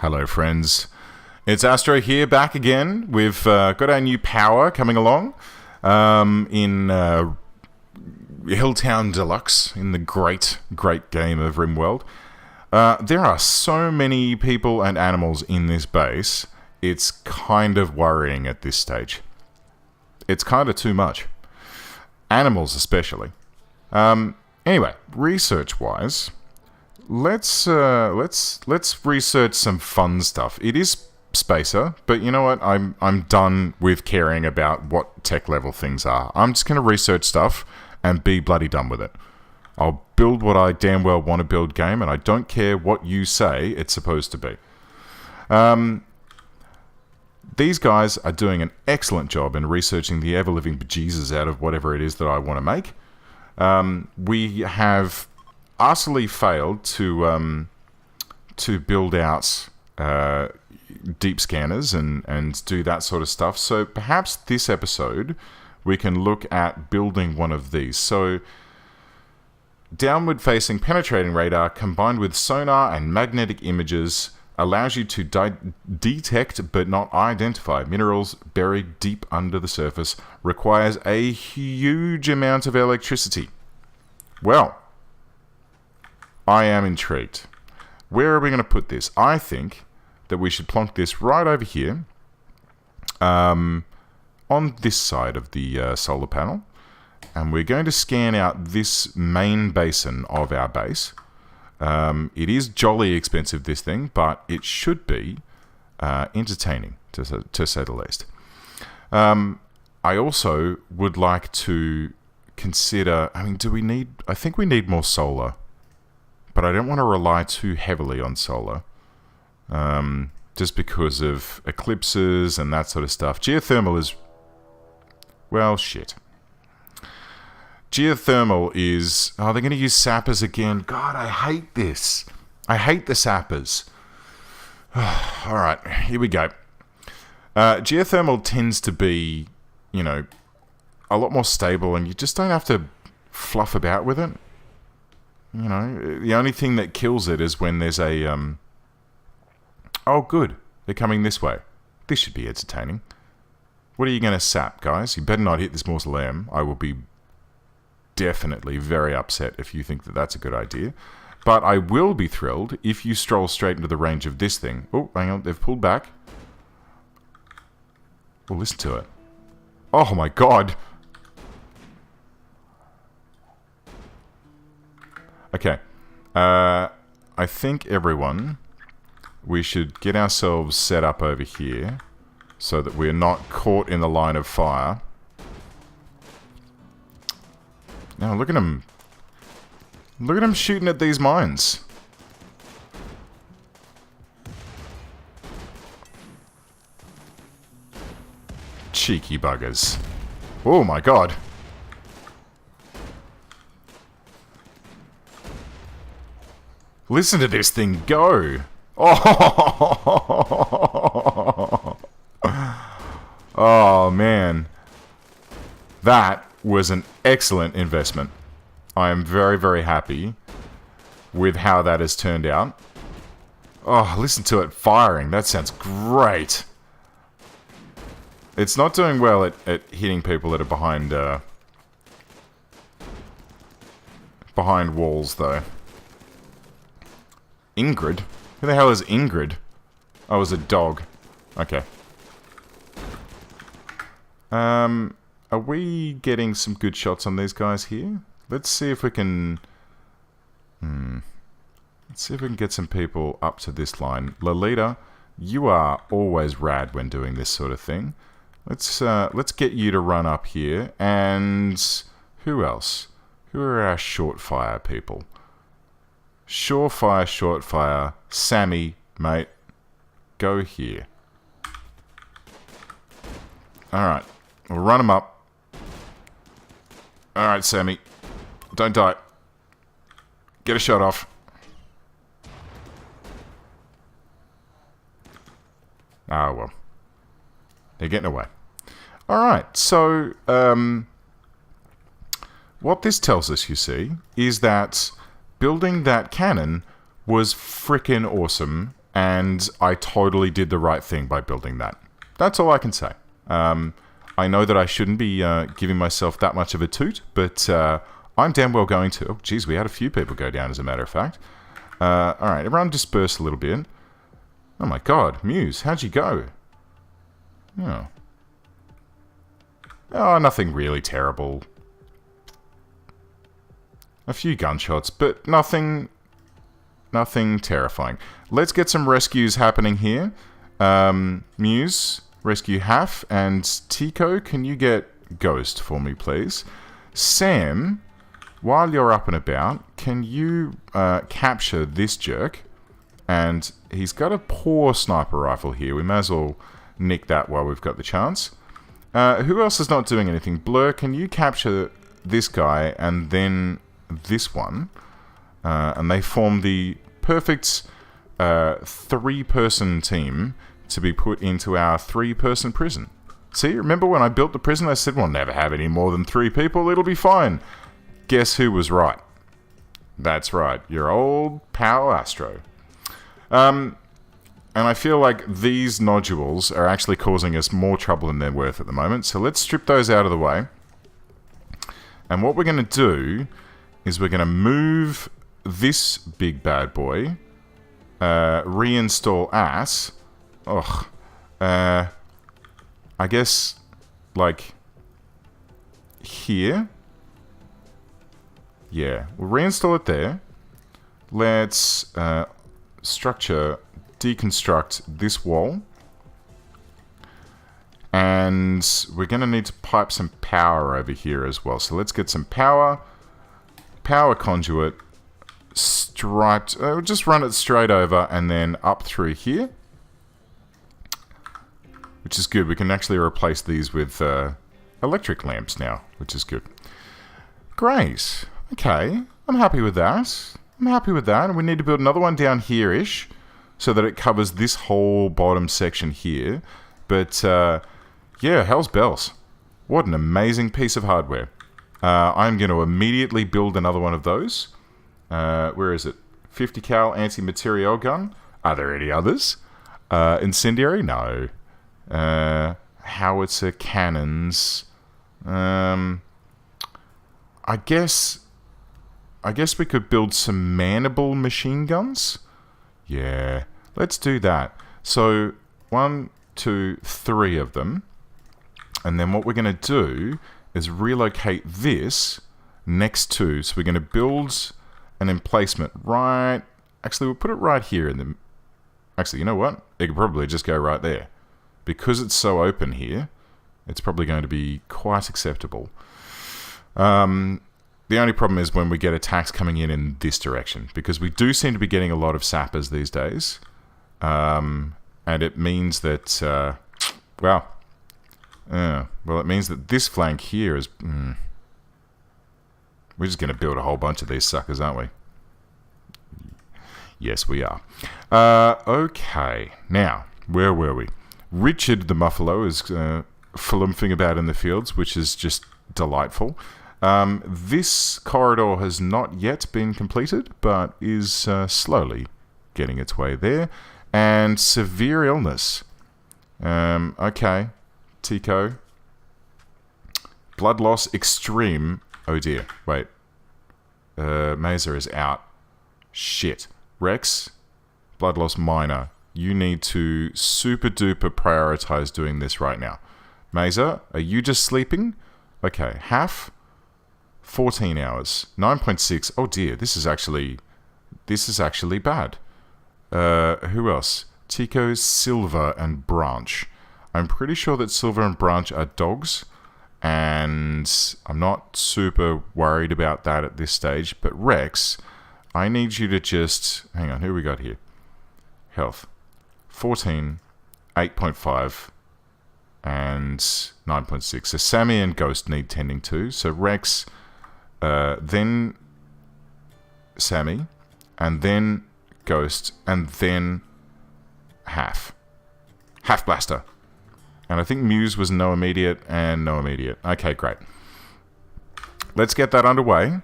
Hello friends, it's Astro here, back again. We've got our new power coming along in Hilltown Deluxe, in the great game of Rimworld. There are so many people and animals in this base, it's kind of worrying at this stage. It's kind of too much. Animals especially. Anyway, research-wise, let's research some fun stuff. It is Spacer, but you know what? I'm done with caring about what tech level things are. I'm just gonna research stuff and be bloody done with it. I'll build what I damn well want to build, game, and I don't care what you say it's supposed to be. These guys are doing an excellent job in researching the ever-living bejesus out of whatever it is that I want to make. We have utterly failed to build out deep scanners and do that sort of stuff. So perhaps this episode we can look at building one of these. So downward-facing penetrating radar combined with sonar and magnetic images allows you to detect but not identify minerals buried deep under the surface. Requires a huge amount of electricity. Well, I am intrigued. Where are we going to put this? I think that we should plonk this right over here on this side of the solar panel. And we're going to scan out this main basin of our base. It is jolly expensive, this thing, but it should be entertaining, to say the least. I also would like to consider... I mean, I think we need more solar. But I don't want to rely too heavily on solar. Just because of eclipses and that sort of stuff. Geothermal is... well, shit. Geothermal is... oh, they're going to use sappers again. God, I hate this. I hate the sappers. Alright, here we go. Geothermal tends to be, you know, a lot more stable, and you just don't have to fluff about with it. You know, the only thing that kills it is when there's a... oh, good. They're coming this way. This should be entertaining. What are you going to sap, guys? You better not hit this mausoleum. I will be definitely very upset if you think that that's a good idea. But I will be thrilled if you stroll straight into the range of this thing. Oh, hang on. They've pulled back. Oh, listen to it. Oh, my God. Okay. I think everyone... we should get ourselves set up over here so that we're not caught in the line of fire. Now, look at him. Look at him shooting at these mines. Cheeky buggers. Oh my God. Listen to this thing go. Oh, oh man. That was an excellent investment. I am very, very happy with how that has turned out. Oh, listen to it firing. That sounds great. It's not doing well at hitting people that are behind walls, though. Ingrid? Who the hell is Ingrid? Oh, it was a dog. Okay. Are we getting some good shots on these guys here? Let's see if we can... let's see if we can get some people up to this line. Lolita, you are always rad when doing this sort of thing. Let's get you to run up here. And who else? Who are our short fire people? Surefire, short fire. Sammy, mate. Go here. Alright. We'll run them up. Alright, Sammy. Don't die. Get a shot off. Ah, well. They're getting away. Alright, so, what this tells us, you see, is that building that cannon was frickin' awesome, and I totally did the right thing by building that. That's all I can say. I know that I shouldn't be giving myself that much of a toot, but I'm damn well going to. Oh, geez, we had a few people go down, as a matter of fact. Alright, everyone disperse a little bit. Oh my god, Muse, how'd you go? Oh, nothing really terrible. A few gunshots, but nothing terrifying. Let's get some rescues happening here. Muse, rescue Half, and Tico, can you get Ghost for me, please? Sam, while you're up and about, can you capture this jerk? And he's got a poor sniper rifle here. We may as well nick that while we've got the chance. Who else is not doing anything? Blur, can you capture this guy and then this one? And they form the perfect 3-person team to be put into our 3-person prison. See, remember when I built the prison, I said we'll never have any more than 3 people, it'll be fine. Guess who was right? That's right, your old pal Astro. And I feel like these nodules are actually causing us more trouble than they're worth at the moment, so let's strip those out of the way. And what we're going to do is we're going to move this big bad boy, reinstall ass. I guess, like, here. Yeah, we'll reinstall it there. Let's structure, deconstruct this wall. And we're going to need to pipe some power over here as well. So let's get some power. Power conduit. Striped. We'll just run it straight over and then up through here. Which is good. We can actually replace these with electric lamps now, which is good. Great. Okay. I'm happy with that. And we need to build another one down here-ish so that it covers this whole bottom section here. But, yeah, hell's bells. What an amazing piece of hardware. I'm going to immediately build another one of those. Where is it? 50 cal anti-materiel gun. Are there any others? Incendiary? No. Howitzer cannons. I guess we could build some manable machine guns. Yeah, let's do that. So 1, 2, 3 of them, and then what we're going to do is relocate this next to. So we're going to build an emplacement right. Actually, we'll put it right here in the. Actually, you know what? It could probably just go right there. Because it's so open here, it's probably going to be quite acceptable. The only problem is when we get attacks coming in this direction, because we do seem to be getting a lot of sappers these days. And it means that, it means that this flank here is... We're just going to build a whole bunch of these suckers, aren't we? Yes, we are. Okay, now, where were we? Richard the Muffalo is flumphing about in the fields, which is just delightful. This corridor has not yet been completed, but is slowly getting its way there. And severe illness. Okay, Tico. Blood loss extreme. Oh dear, wait. Mazer is out. Shit. Rex, blood loss minor. You need to super duper prioritize doing this right now. Mazer, are you just sleeping? Okay, half 14 hours. 9.6. Oh dear, this is actually bad. Who else? Tico, Silver, and Branch. I'm pretty sure that Silver and Branch are dogs, and I'm not super worried about that at this stage. But Rex, I need you to just... Hang on, who we got here? Health. 14, 8.5, and 9.6. So Sammy and Ghost need tending to. So Rex, then Sammy, and then Ghost, and then Half Blaster. And I think Muse was no immediate and no immediate. Okay, great. Let's get that underway.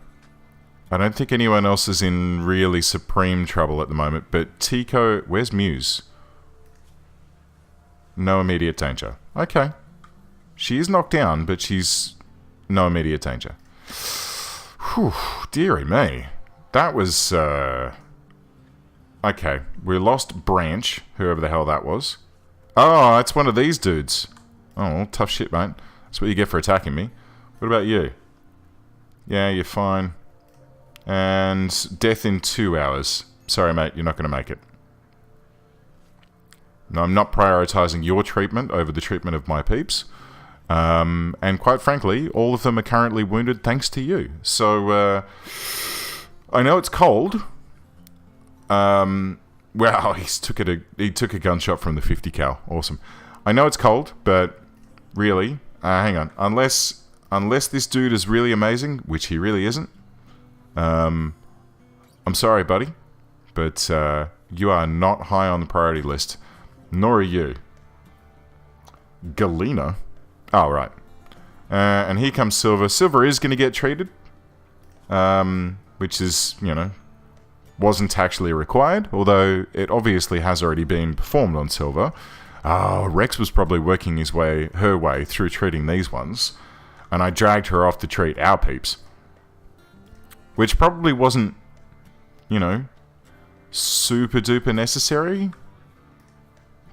I don't think anyone else is in really supreme trouble at the moment, but Tico... Where's Muse? No immediate danger. Okay. She is knocked down, but she's no immediate danger. Whew, dearie me. That was... Okay, we lost Branch, whoever the hell that was. Oh, it's one of these dudes. Oh, tough shit, mate. That's what you get for attacking me. What about you? Yeah, you're fine. And death in 2 hours. Sorry, mate, you're not going to make it. No, I'm not prioritizing your treatment over the treatment of my peeps. And quite frankly, all of them are currently wounded thanks to you. So, I know it's cold. Wow, he took a gunshot from the 50 cal. Awesome. I know it's cold, but really, hang on. Unless this dude is really amazing, which he really isn't. I'm sorry, buddy, but you are not high on the priority list. Nor are you. Galena? Oh, right. And here comes Silver. Silver is going to get treated. Which is, you know, wasn't actually required, although it obviously has already been performed on Silver. Oh, Rex was probably working her way through treating these ones, and I dragged her off to treat our peeps. Which probably wasn't, you know, super duper necessary,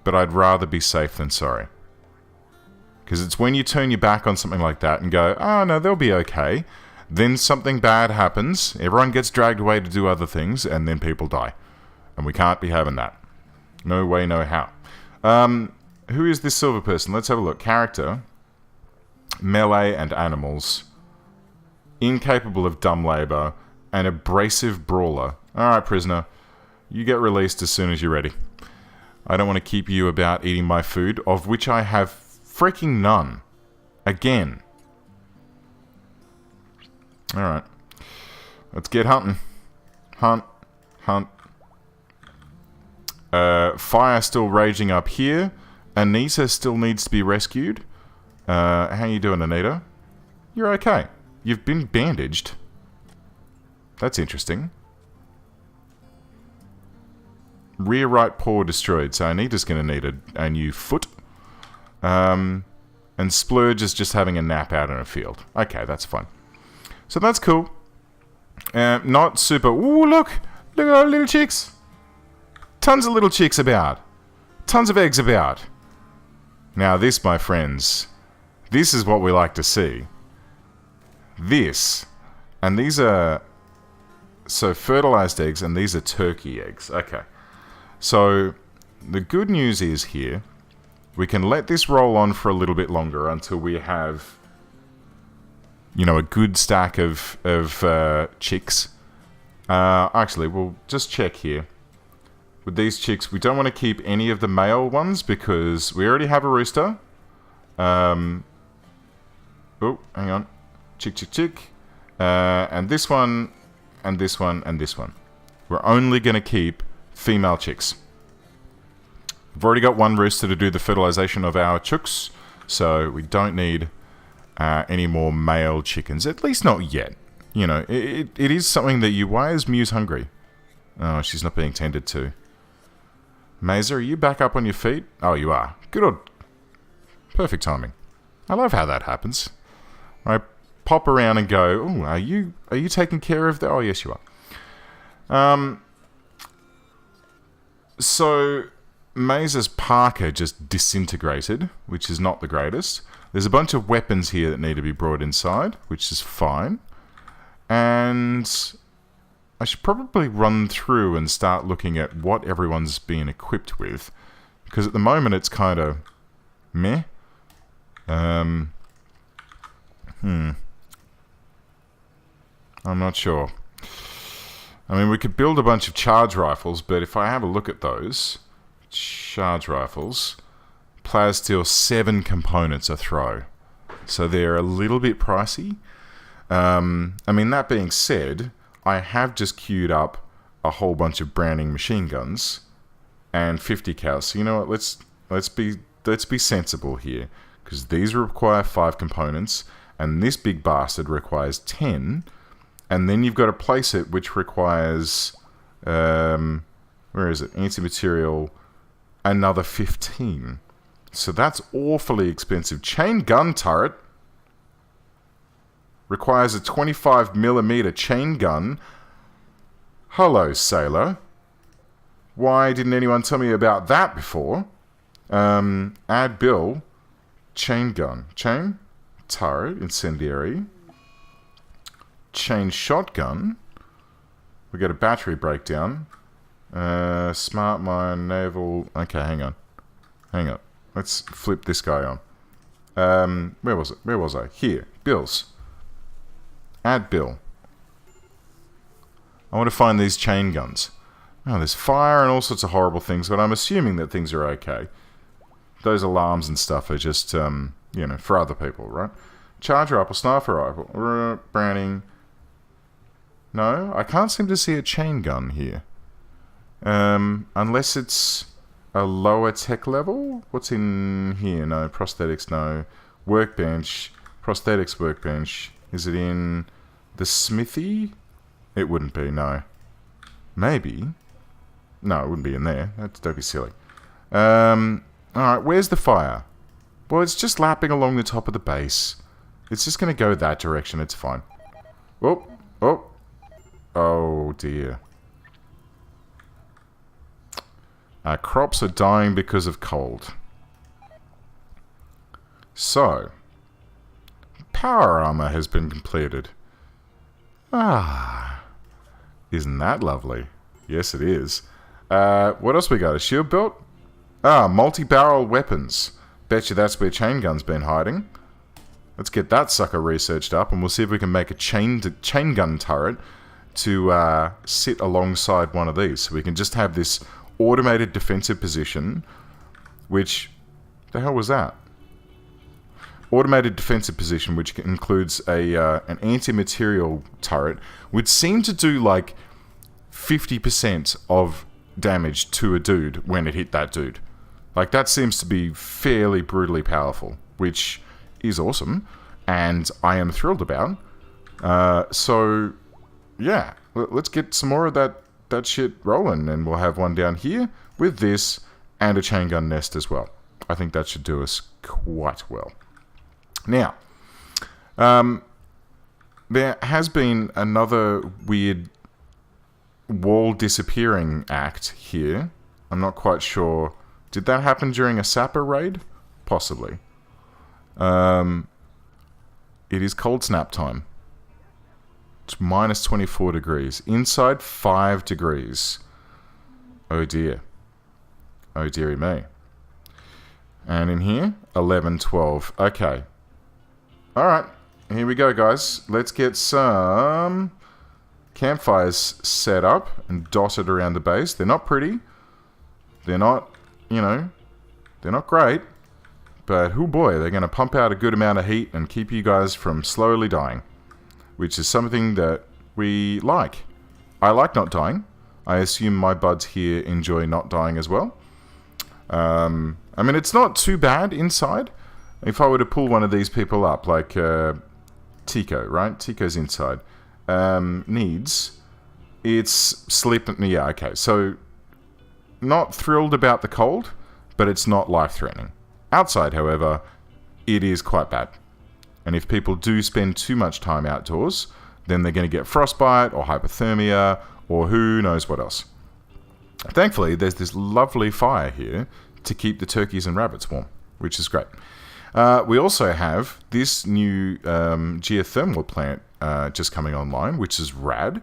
but I'd rather be safe than sorry. Because it's when you turn your back on something like that and go, oh no, they'll be okay, then something bad happens, everyone gets dragged away to do other things, and then people die. And we can't be having that. No way, no how. Who is this Silver person? Let's have a look. Character, melee and animals, incapable of dumb labor, and abrasive brawler. Alright, prisoner. You get released as soon as you're ready. I don't want to keep you about eating my food, of which I have freaking none. Again. Alright. Let's get hunting. Hunt. Hunt. Fire still raging up here. Anita still needs to be rescued. How you doing, Anita? You're okay. You've been bandaged. That's interesting. Rear right paw destroyed, so Anita's going to need a new foot. And Splurge is just having a nap out in a field. Okay, that's fine. So that's cool. Not super... Ooh, look! Look at our little chicks! Tons of little chicks about. Tons of eggs about. Now this, my friends, this is what we like to see. This. And these are... So, fertilized eggs, and these are turkey eggs. Okay. So, the good news is here, we can let this roll on for a little bit longer until we have, you know, a good stack of chicks. Actually, we'll just check here. With these chicks, we don't want to keep any of the male ones because we already have a rooster. Oh, hang on. Chick, chick, chick. And this one, and this one, and this one. We're only going to keep female chicks. We've already got one rooster to do the fertilization of our chooks, so we don't need any more male chickens. At least not yet. You know, it is something that you... Why is Muse hungry? Oh, she's not being tended to. Mazer, are you back up on your feet? Oh, you are. Good old... Perfect timing. I love how that happens. I pop around and go, oh, are you taking care of the... Oh, yes, you are. So, Mazer's Parker just disintegrated, which is not the greatest. There's a bunch of weapons here that need to be brought inside, which is fine. And I should probably run through and start looking at what everyone's being equipped with. Because at the moment it's kind of meh. I'm not sure. I mean, we could build a bunch of charge rifles, but if I have a look at those... Charge rifles... Plasteel, 7 components a throw. So they're a little bit pricey. I mean, that being said, I have just queued up a whole bunch of Browning machine guns and 50 cal. So you know what? Let's be sensible here, because these require 5 components, and this big bastard requires 10. And then you've got to place it, which requires... where is it? Anti-material, another 15. So that's awfully expensive. Chain gun turret requires a 25mm chain gun. Hello, sailor. Why didn't anyone tell me about that before? Add bill. Chain gun. Chain turret, incendiary. Chain shotgun. We got a battery breakdown. Smart mine, naval... Okay, hang on. Hang on. Let's flip this guy on. Where was it? Where was I? Here. Bills. Add bill. I want to find these chain guns. Oh, there's fire and all sorts of horrible things, but I'm assuming that things are okay. Those alarms and stuff are just, you know, for other people, right? Charge rifle, sniper rifle, Browning. No, I can't seem to see a chain gun here. Unless it's a lower tech level? What's in here? No, prosthetics, no. Workbench, prosthetics workbench. Is it in the smithy? It wouldn't be, no. Maybe. No, it wouldn't be in there. Don't be silly. Alright, where's the fire? Well, it's just lapping along the top of the base. It's just going to go that direction. It's fine. Oh, oh. Oh, dear. Our crops are dying because of cold. So, power armor has been completed. Ah, isn't that lovely? Yes, it is. What else we got? A shield belt? Ah, multi-barrel weapons. Bet you that's where chain gun's been hiding. Let's get that sucker researched up, and we'll see if we can make a chain gun turret to sit alongside one of these. So we can just have this automated defensive position, which... the hell was that? Automated defensive position, which includes an anti-material turret, which seemed to do like 50% of damage to a dude when it hit that dude. Like, that seems to be fairly brutally powerful, which is awesome, and I am thrilled about. So, yeah, let's get some more of that shit rolling, and we'll have one down here with this and a chain gun nest as well. I think that should do us quite well. Now, there has been another weird wall disappearing act here. I'm not quite sure. Did that happen during a sapper raid? Possibly. It is cold snap time. It's minus 24 degrees. Inside, 5 degrees. Oh dear. Oh dearie me. And in here, 11, 12. Okay. Alright. Here we go, guys. Let's get some campfires set up and dotted around the base. They're not pretty. They're not, you know, they're not great. But, oh boy, they're going to pump out a good amount of heat and keep you guys from slowly dying. Which is something that we like. I like not dying. I assume my buds here enjoy not dying as well. I mean, it's not too bad inside. If I were to pull one of these people up, like Tico, right? Tico's inside. Needs. It's sleeping. Yeah, okay. So, not thrilled about the cold, but it's not life-threatening. Outside, however, it is quite bad. And if people do spend too much time outdoors, then they're going to get frostbite or hypothermia or who knows what else. Thankfully, there's this lovely fire here to keep the turkeys and rabbits warm, which is great. We also have this new geothermal plant just coming online, which is rad.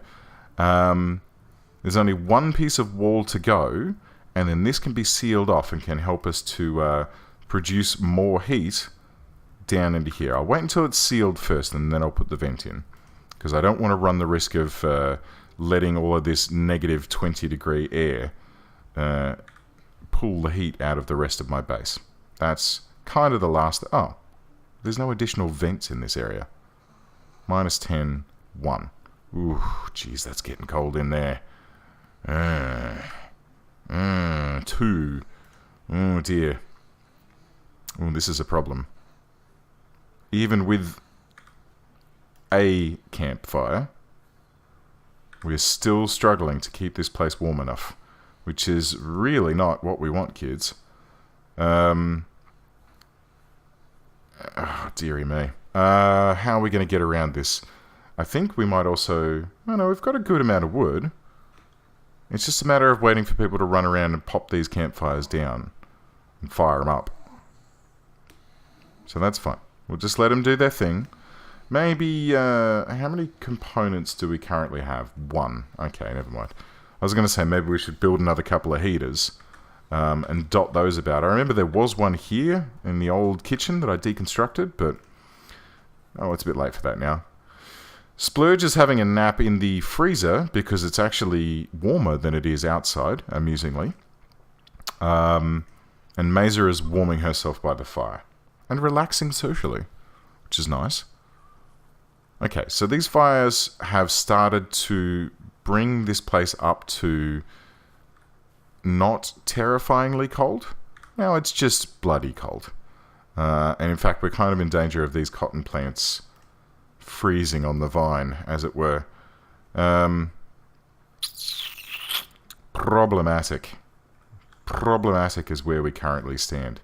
There's only one piece of wall to go, and then this can be sealed off and can help us to produce more heat down into here. I'll wait until it's sealed first, and then I'll put the vent in, because I don't want to run the risk of letting all of this negative 20-degree air pull the heat out of the rest of my base. That's kind of the last... Oh, there's no additional vents in this area. Minus 10, 1. Ooh, jeez, that's getting cold in there. 2. Oh, dear. Oh, this is a problem. Even with a campfire, We're still struggling to keep this place warm enough, which is really not what we want, kids. Oh, dearie me. How are we going to get around this? I think we might also... Oh no, we've got a good amount of wood. It's just a matter of waiting for people to run around and pop these campfires down and fire them up. So that's fine. We'll just let them do their thing. Maybe, how many components do we currently have? 1. Okay, never mind. I was going to say maybe we should build another couple of heaters and dot those about. I remember there was one here in the old kitchen that I deconstructed, but... Oh, it's a bit late for that now. Splurge is having a nap in the freezer because it's actually warmer than it is outside, amusingly. And Mesa is warming herself by the fire and relaxing socially, which is nice. Okay, so these fires have started to bring this place up to not terrifyingly cold. Now it's just bloody cold. And in fact, we're kind of in danger of these cotton plants freezing on the vine, as it were. Problematic. Problematic is where we currently stand.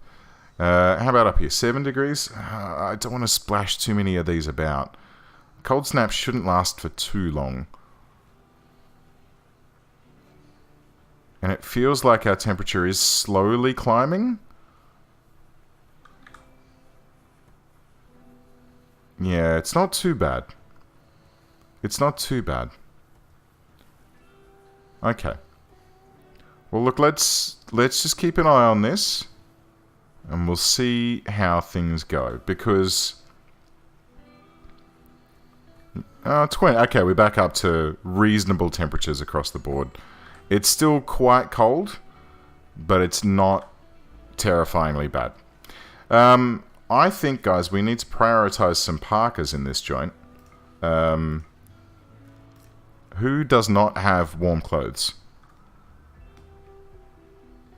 How about up here? 7 degrees? I don't want to splash too many of these about. Cold snaps shouldn't last for too long. And it feels like our temperature is slowly climbing. Yeah, it's not too bad. It's not too bad. Okay. Well, look, let's just keep an eye on this. And we'll see how things go. Because... 20. Okay, we're back up to reasonable temperatures across the board. It's still quite cold, but it's not terrifyingly bad. I think, guys, we need to prioritize some parkas in this joint. Who does not have warm clothes?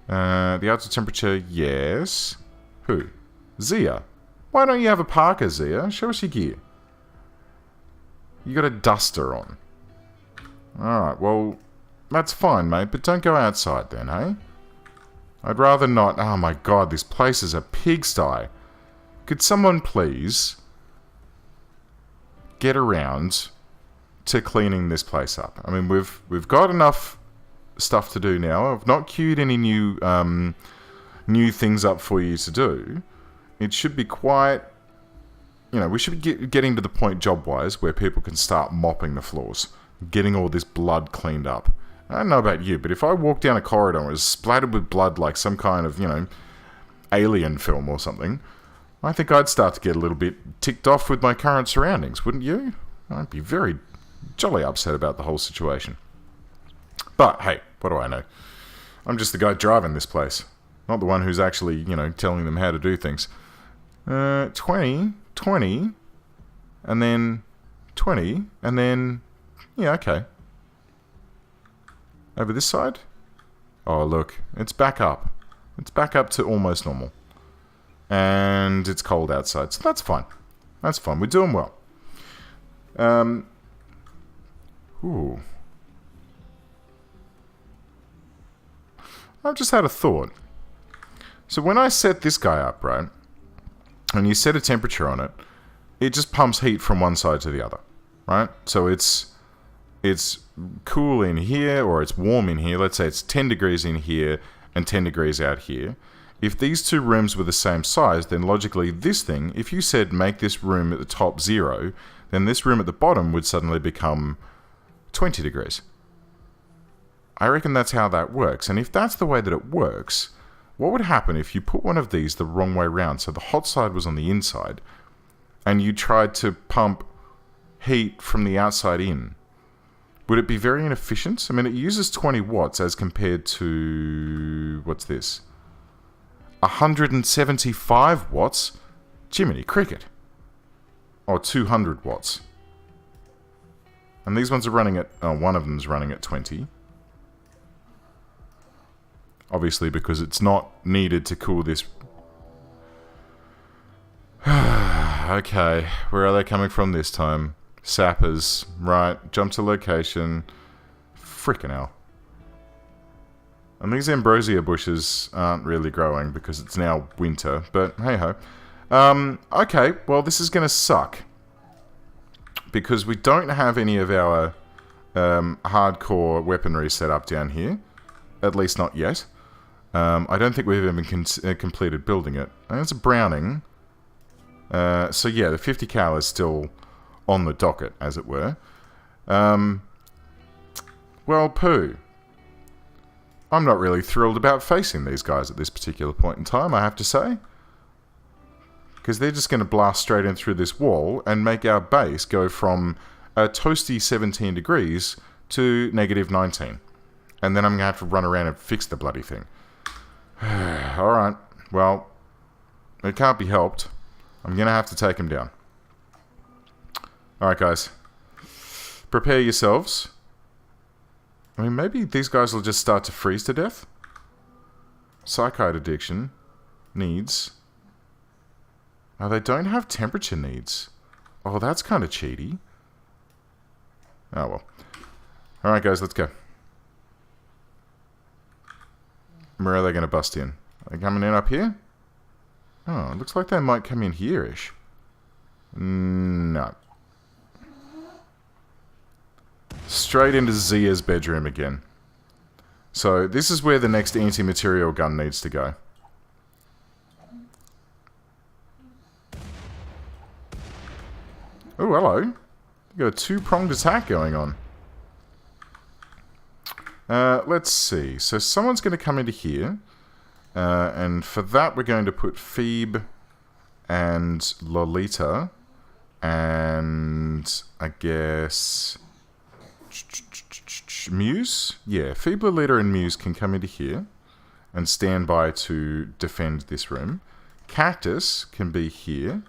The outer temperature, yes. Who? Zia. Why don't you have a parka, Zia? Show us your gear. You got a duster on. Alright, well, that's fine, mate, but don't go outside then, eh? I'd rather not... Oh my god, this place is a pigsty. Could someone please get around to cleaning this place up? I mean, we've got enough stuff to do now. I've not queued any new things up for you to do. It should be quite... You know, we should be getting to the point job-wise where people can start mopping the floors, getting all this blood cleaned up. I don't know about you, but if I walked down a corridor and it was splattered with blood like some kind of, you know, alien film or something, I think I'd start to get a little bit ticked off with my current surroundings, wouldn't you? I'd be very jolly upset about the whole situation. But, hey, what do I know? I'm just the guy driving this place, not the one who's actually, you know, telling them how to do things. 20, and then 20, and then, yeah, okay. Over this side? Oh, look, it's back up. It's back up to almost normal. And it's cold outside, so that's fine. That's fine, we're doing well. Ooh. I've just had a thought. So when I set this guy up, right, and you set a temperature on it, it just pumps heat from one side to the other, right? So it's cool in here, or it's warm in here. Let's say it's 10 degrees in here and 10 degrees out here. If these two rooms were the same size, then logically this thing, if you said make this room at the top 0, then this room at the bottom would suddenly become 20 degrees. I reckon that's how that works. And if that's the way that it works, what would happen if you put one of these the wrong way round, so the hot side was on the inside, and you tried to pump heat from the outside in? Would it be very inefficient? I mean, it uses 20 watts as compared to... what's this? 175 watts? Jiminy Cricket. Or 200 watts. And these ones are running at... Oh, one of them's running at 20. Obviously, because it's not needed to cool this... Okay, where are they coming from this time? Sappers, right, jump to location. Frickin' hell. And these ambrosia bushes aren't really growing because it's now winter, but hey-ho. Okay, well this is going to suck. Because we don't have any of our hardcore weaponry set up down here. At least not yet. I don't think we've even completed building it. And it's a Browning. So yeah, the 50 cal is still on the docket, as it were. Well, poo. I'm not really thrilled about facing these guys at this particular point in time, I have to say. Because they're just going to blast straight in through this wall and make our base go from a toasty 17 degrees to negative 19. And then I'm going to have to run around and fix the bloody thing. Alright, well, it can't be helped. I'm going to have to take them down. Alright, guys. Prepare yourselves. I mean, maybe these guys will just start to freeze to death. Psychite addiction needs. Oh, they don't have temperature needs. Oh, that's kind of cheaty. Oh, well. Alright, guys, let's go. Where are they going to bust in? Are they coming in up here? Oh, it looks like they might come in here-ish. No. Straight into Zia's bedroom again. So, this is where the next anti-material gun needs to go. Oh, hello. You got a two-pronged attack going on. Let's see. So, someone's going to come into here. And for that, we're going to put Phoebe and Lolita. And I guess Muse? Yeah, Phoebe, Lolita, and Muse can come into here and stand by to defend this room. Cactus can be here.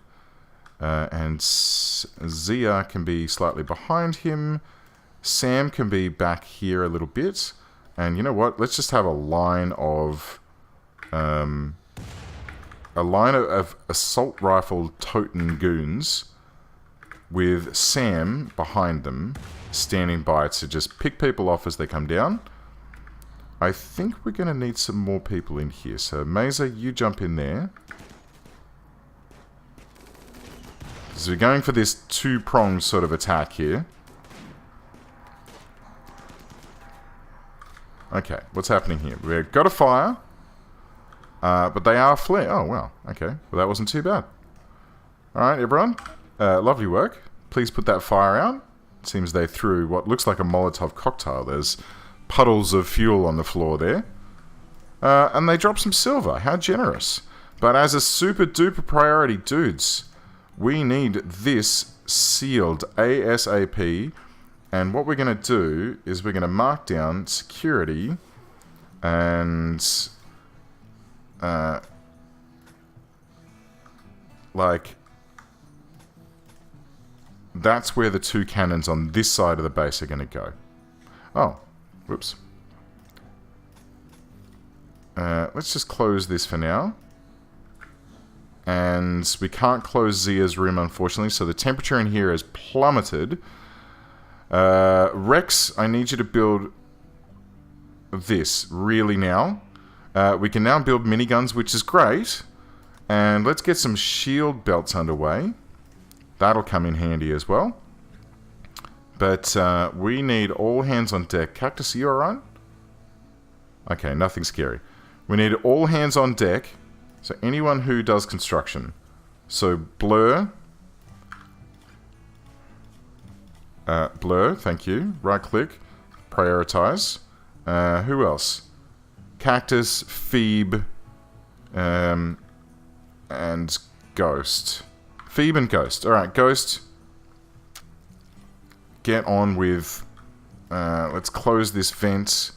And Zia can be slightly behind him. Sam can be back here a little bit. And you know what? Let's just have a line of assault rifle toting goons with Sam behind them, standing by to just pick people off as they come down. I think we're going to need some more people in here. So, Mesa, you jump in there. So we're going for this two-pronged sort of attack here. Okay, what's happening here? We've got a fire. But they are flare. Oh, wow. Okay. Well, that wasn't too bad. Alright, everyone. Lovely work. Please put that fire out. It seems they threw what looks like a Molotov cocktail. There's puddles of fuel on the floor there. And they dropped some silver. How generous. But as a super duper priority, dudes, we need this sealed ASAP. And what we're going to do is we're going to mark down security and like that's where the two cannons on this side of the base are going to go. Oh, whoops. Let's just close this for now. And we can't close Zia's room, unfortunately, so the temperature in here has plummeted. Rex, I need you to build this really now. We can now build miniguns, which is great. And let's get some shield belts underway. That'll come in handy as well. But we need all hands on deck. Cactus, are you alright? Okay, nothing scary. We need all hands on deck. So anyone who does construction. So Blur. Blur, thank you. Right click. Prioritize. Who else? Cactus, Phoebe, and Ghost. Phoebe and Ghost. Alright, Ghost. Get on with... let's close this vent.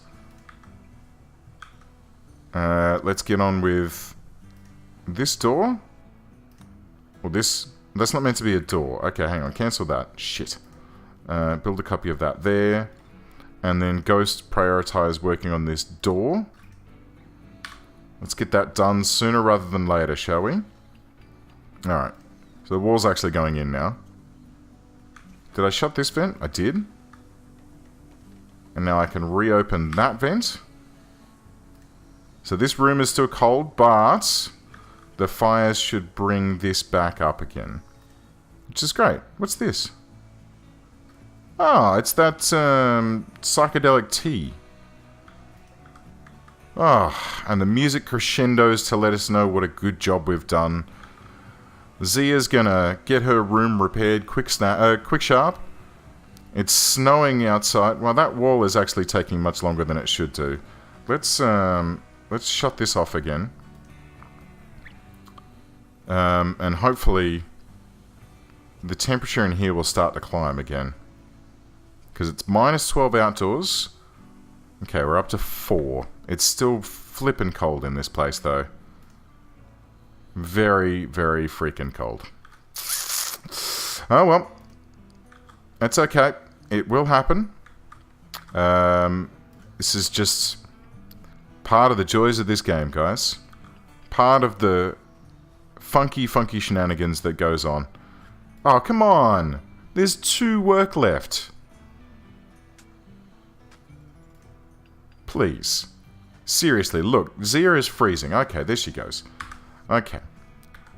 Let's get on with this door. Well, this... That's not meant to be a door. Okay, hang on. Cancel that. Shit. Build a copy of that there. And then Ghost prioritize working on this door. Let's get that done sooner rather than later, shall we? Alright. So the wall's actually going in now. Did I shut this vent? I did. And now I can reopen that vent. So this room is still cold, but the fires should bring this back up again. Which is great. What's this? Oh, it's that psychedelic tea. Oh, and the music crescendos to let us know what a good job we've done. Zia's gonna get her room repaired quick sharp. It's snowing outside. Well, that wall is actually taking much longer than it should do. Let's shut this off again. And hopefully the temperature in here will start to climb again. Because it's -12 outdoors. Okay, we're up to 4. It's still flippin' cold in this place, though. Very, very freaking cold. Oh, well. That's okay. It will happen. This is just part of the joys of this game, guys. Part of the funky, funky shenanigans that goes on. Oh, come on. There's 2 work left. Please. Seriously, look. Zia is freezing. Okay, there she goes. Okay.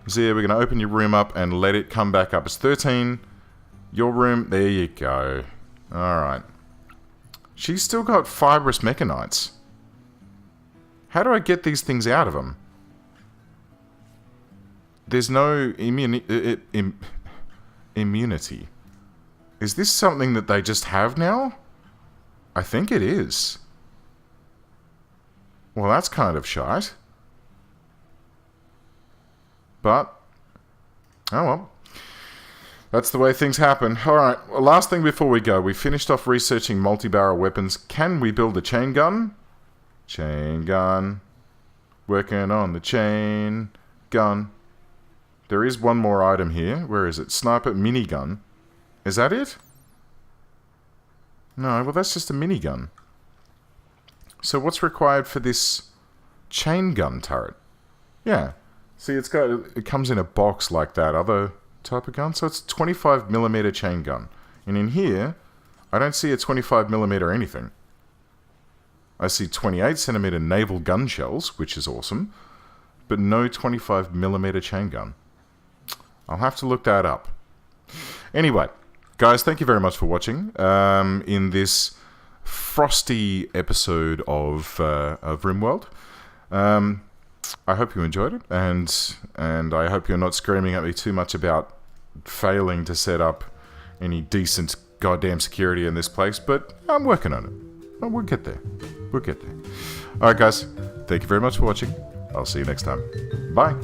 Zia, we're going to open your room up and let it come back up. It's 13. Your room. There you go. Alright. She's still got fibrous mechanites. How do I get these things out of them? There's no immunity. Is this something that they just have now? I think it is. Well, that's kind of shite. But, oh well. That's the way things happen. Alright, well, last thing before we go. We finished off researching multi-barrel weapons. Can we build a chain gun? Chain gun. Working on the chain gun. There is one more item here. Where is it? Sniper minigun. Is that it? No, well that's just a minigun. So what's required for this chain gun turret? Yeah. See, it comes in a box like that other type of gun. So it's 25mm chain gun. And in here, I don't see a 25mm anything. I see 28cm naval gun shells, which is awesome. But no 25mm chain gun. I'll have to look that up. Anyway, guys, thank you very much for watching. In this frosty episode of Rimworld. I hope you enjoyed it, and I hope you're not screaming at me too much about failing to set up any decent goddamn security in this place, but I'm working on it. We'll get there. We'll get there. Alright guys, thank you very much for watching. I'll see you next time. Bye.